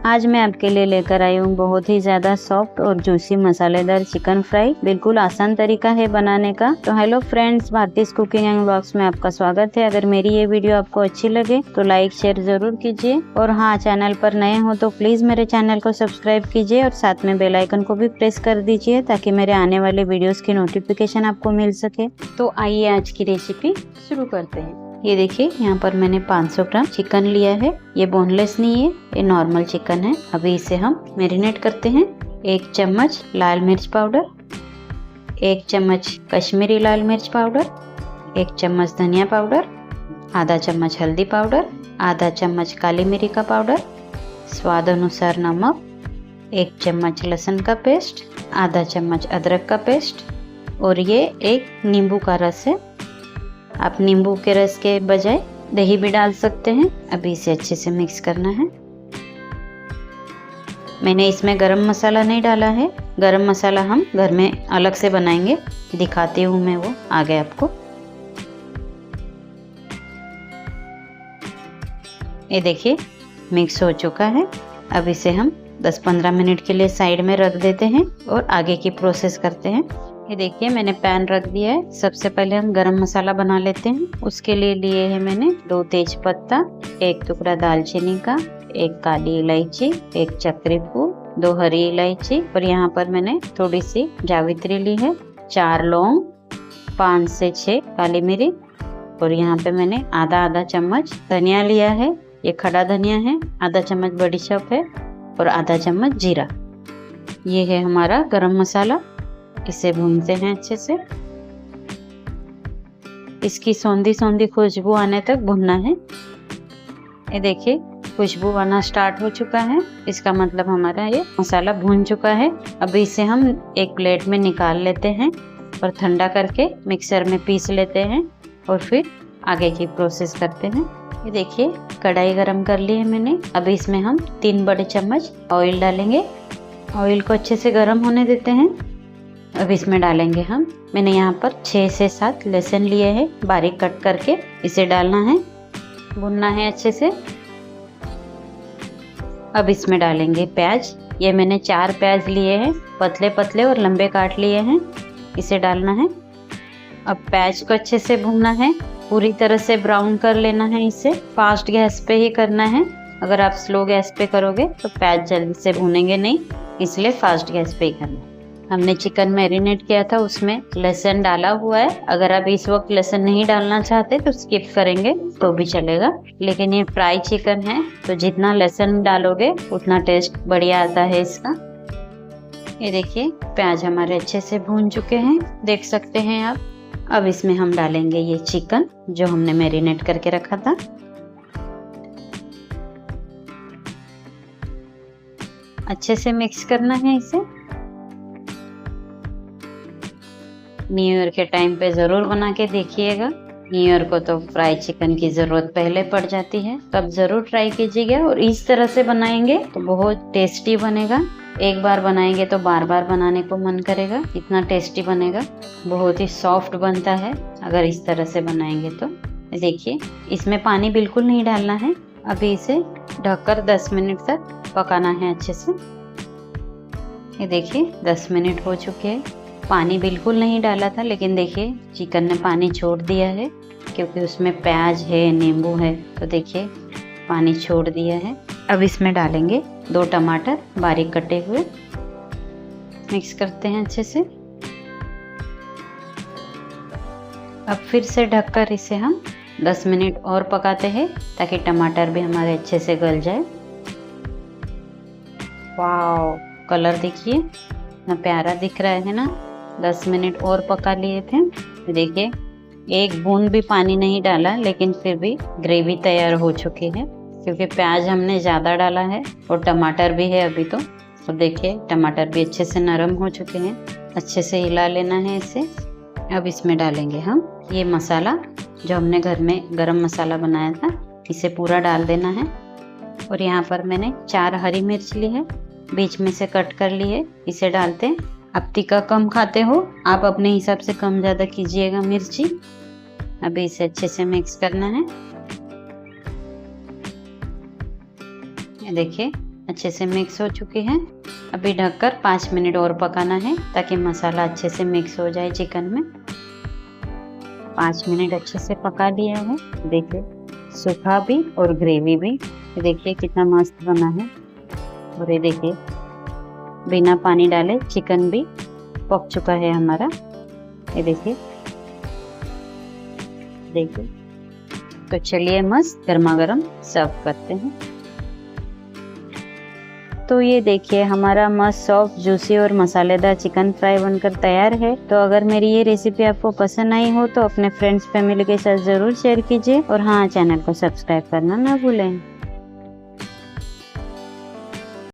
आज मैं आपके लिए लेकर आई हूँ बहुत ही ज़्यादा सॉफ्ट और जूसी मसालेदार चिकन फ्राई। बिल्कुल आसान तरीका है बनाने का। तो हेलो फ्रेंड्स, भारतीज कुकिंग एंड व्लॉग्स में आपका स्वागत है। अगर मेरी ये वीडियो आपको अच्छी लगे तो लाइक शेयर जरूर कीजिए, और हाँ, चैनल पर नए हो तो प्लीज मेरे चैनल को सब्सक्राइब कीजिए और साथ में बेल आइकन को भी प्रेस कर दीजिए ताकि मेरे आने वाले वीडियोस की नोटिफिकेशन आपको मिल सके। तो आइए आज की रेसिपी शुरू करते हैं। ये देखिए, यहाँ पर मैंने 500 ग्राम चिकन लिया है। ये बोनलेस नहीं है, ये नॉर्मल चिकन है। अभी इसे हम मैरिनेट करते हैं। 1 चम्मच लाल मिर्च पाउडर, 1 चम्मच कश्मीरी लाल मिर्च पाउडर, 1 चम्मच धनिया पाउडर, आधा चम्मच हल्दी पाउडर, आधा चम्मच काली मिरी का पाउडर, स्वाद अनुसार नमक, 1 चम्मच लहसुन का पेस्ट, आधा चम्मच अदरक का पेस्ट, और ये 1 नींबू का रस है। आप नींबू के रस के बजाय दही भी डाल सकते हैं। अभी इसे अच्छे से मिक्स करना है। मैंने इसमें गरम मसाला नहीं डाला है। गरम मसाला हम घर में अलग से बनाएंगे, दिखाती हूँ मैं वो आगे आपको। ये देखिए, मिक्स हो चुका है। अब इसे हम 10-15 मिनट के लिए साइड में रख देते हैं और आगे की प्रोसेस करते हैं। ये देखिए, मैंने पैन रख दिया है। सबसे पहले हम गरम मसाला बना लेते हैं। उसके लिए लिए है मैंने 2 तेज पत्ता, 1 टुकड़ा दालचीनी का, 1 काली इलायची, 1 चक्री फूल, 2 हरी इलायची, और यहाँ पर मैंने थोड़ी सी जावित्री ली है, 4 लौंग, 5 से 6 काली मिरी, और यहाँ पे मैंने आधा चम्मच धनिया लिया है। ये खड़ा धनिया है। आधा चम्मच बड़ी शौंफ है और आधा चम्मच जीरा। ये है हमारा गरम मसाला। इसे भूनते हैं अच्छे से। इसकी सौंधी खुशबू आने तक भूनना है। ये देखिए, खुशबू आना स्टार्ट हो चुका है। इसका मतलब हमारा ये मसाला भून चुका है। अभी इसे हम एक प्लेट में निकाल लेते हैं और ठंडा करके मिक्सर में पीस लेते हैं, और फिर आगे की प्रोसेस करते हैं। ये देखिए, कढ़ाई गरम कर ली है मैंने। अभी इसमें हम 3 बड़े चम्मच ऑयल डालेंगे। ऑयल को अच्छे से गरम होने देते हैं। अब इसमें डालेंगे मैंने यहाँ पर 6 से 7 लहसुन लिए हैं, बारीक कट करके। इसे डालना है, भुनना है अच्छे से। अब इसमें डालेंगे प्याज। ये मैंने 4 प्याज लिए हैं, पतले पतले और लंबे काट लिए हैं। इसे डालना है। अब प्याज को अच्छे से भूनना है, पूरी तरह से ब्राउन कर लेना है। इसे फास्ट गैस पे ही करना है। अगर आप स्लो गैस पे करोगे तो प्याज जल्दी से भूनेंगे नहीं, इसलिए फास्ट गैस पे ही करना है। हमने चिकन मैरिनेट किया था, उसमें लहसुन डाला हुआ है। अगर आप इस वक्त लहसुन नहीं डालना चाहते तो स्किप करेंगे तो भी चलेगा, लेकिन ये फ्राई चिकन है तो जितना लहसुन डालोगे उतना टेस्ट बढ़िया आता है इसका। ये देखिए, प्याज हमारे अच्छे से भून चुके हैं, देख सकते हैं आप। अब इसमें हम डालेंगे ये चिकन जो हमने मैरिनेट करके रखा था। अच्छे से मिक्स करना है इसे। न्यू ईयर के टाइम पे ज़रूर बना के देखिएगा। न्यू ईयर को तो फ्राई चिकन की ज़रूरत पहले पड़ जाती है, तब ज़रूर ट्राई कीजिएगा। और इस तरह से बनाएंगे तो बहुत टेस्टी बनेगा। एक बार बनाएंगे तो बार बार बनाने को मन करेगा, इतना टेस्टी बनेगा। बहुत ही सॉफ्ट बनता है अगर इस तरह से बनाएंगे तो। देखिए, इसमें पानी बिल्कुल नहीं डालना है। अभी इसे ढककर 10 मिनट तक पकाना है अच्छे से। ये देखिए, 10 मिनट हो चुके हैं। पानी बिल्कुल नहीं डाला था, लेकिन देखिए चिकन ने पानी छोड़ दिया है, क्योंकि उसमें प्याज है, नींबू है, तो देखिए पानी छोड़ दिया है। अब इसमें डालेंगे 2 टमाटर बारीक कटे हुए। मिक्स करते हैं अच्छे से। अब फिर से ढककर इसे हम 10 मिनट और पकाते हैं ताकि टमाटर भी हमारे अच्छे से गल जाए। वाओ, कलर देखिए ना, प्यारा दिख रहा है ना। 10 मिनट और पका लिए थे। देखिए, एक बूंद भी पानी नहीं डाला, लेकिन फिर भी ग्रेवी तैयार हो चुकी है, क्योंकि प्याज हमने ज़्यादा डाला है और टमाटर भी है अभी तो देखिए टमाटर भी अच्छे से नरम हो चुके हैं। अच्छे से हिला लेना है इसे। अब इसमें डालेंगे हम ये मसाला जो हमने घर में गरम मसाला बनाया था, इसे पूरा डाल देना है। और यहाँ पर मैंने 4 हरी मिर्च ली है, बीच में से कट कर ली है। इसे डालते हैं। आप तीखा कम खाते हो, आप अपने हिसाब से कम ज़्यादा कीजिएगा मिर्ची। अभी इसे अच्छे से मिक्स करना है। देखिए, अच्छे से मिक्स हो चुकी है। अभी ढककर 5 मिनट और पकाना है ताकि मसाला अच्छे से मिक्स हो जाए चिकन में। 5 मिनट अच्छे से पका लिया है। देखिए सूखा भी और ग्रेवी भी, देखिए कितना मस्त बना है। और ये देखिए बिना पानी डाले चिकन भी पक चुका है हमारा। ये देखिए तो चलिए मस्त गर्मा गर्म सर्व करते हैं। तो ये देखिए हमारा मस्त सॉफ्ट जूसी और मसालेदार चिकन फ्राई बनकर तैयार है। तो अगर मेरी ये रेसिपी आपको पसंद आई हो तो अपने फ्रेंड्स फैमिली के साथ ज़रूर शेयर कीजिए और हाँ, चैनल को सब्सक्राइब करना ना भूलें।